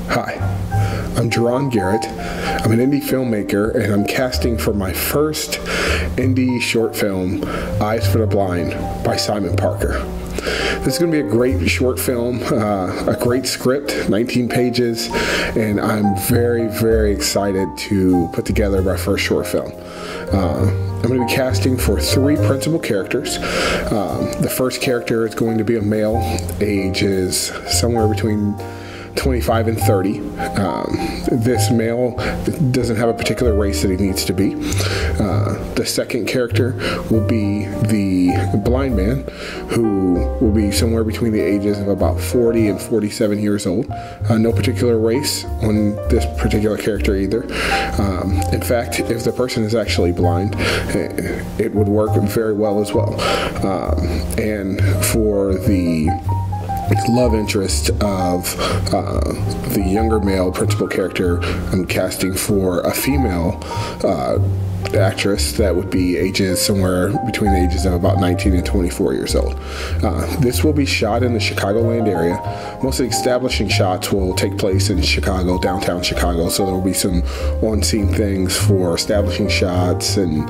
Hi, I'm Jerron Garrett. I'm an indie filmmaker and I'm casting for my first indie short film, Eyes for the Blind by Simon Parker. This is going to be a great short film, a great script, 19 pages, and I'm very, very excited to put together my first short film. I'm going to be casting for 3 principal characters. The first character is going to be a male, age is somewhere between 25 and 30. This male doesn't have a particular race that he needs to be. The second character will be the blind man, who will be somewhere between the ages of about 40 and 47 years old. No particular race on this particular character either. In fact, if the person is actually blind, it would work very well as well. And for the love interest of the younger male principal character, I'm casting for a female actress that would be ages somewhere between the ages of about 19 and 24 years old. This will be shot in the Chicagoland area. Most of the establishing shots will take place in Chicago, downtown Chicago, so there will be some on-scene things for establishing shots and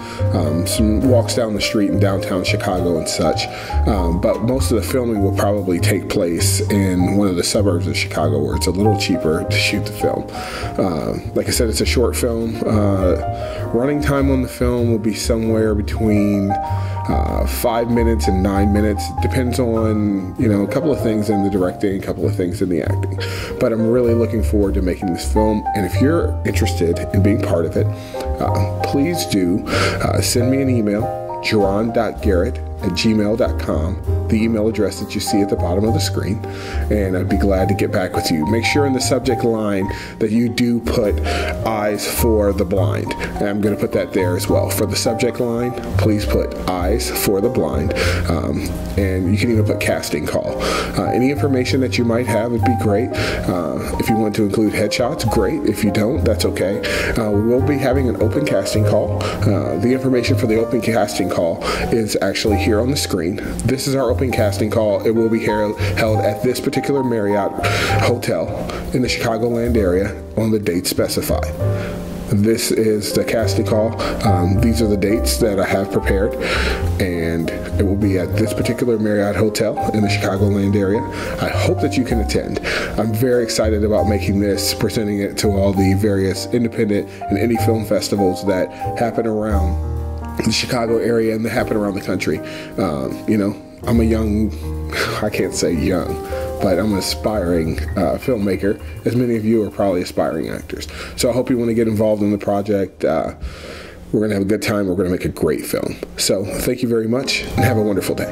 some walks down the street in downtown Chicago and such. But most of the filming will probably take place in one of the suburbs of Chicago where it's a little cheaper to shoot the film. Like I said, it's a short film. Running time on the film will be somewhere between 5 minutes and 9 minutes. Depends on, a couple of things in the directing, a couple of things in the acting. But I'm really looking forward to making this film. And if you're interested in being part of it, please do send me an email, jerron.garrett@gmail.com, the email address that you see at the bottom of the screen, and I'd be glad to get back with you. Make sure in the subject line that you do put Eyes for the Blind, and I'm going to put that there as well. For the subject line, please put Eyes for the Blind, and you can even put casting call. Any information that you might have would be great. If you want to include headshots, great. If you don't, that's okay. We will be having an open casting call. The information for the open casting call is actually here on the screen. This is our open casting call. It will be held at this particular Marriott hotel in the Chicagoland area on the date specified. This is the casting call. These are the dates that I have prepared, and it will be at this particular Marriott hotel in the Chicagoland area. I hope that you can attend. I'm very excited about making this, presenting it to all the various independent and indie film festivals that happen around the Chicago area and that happen around the country. I'm a young, I can't say young, but I'm an aspiring filmmaker, as many of you are probably aspiring actors. So I hope you want to get involved in the project. We're going to have a good time. We're going to make a great film. So thank you very much and have a wonderful day.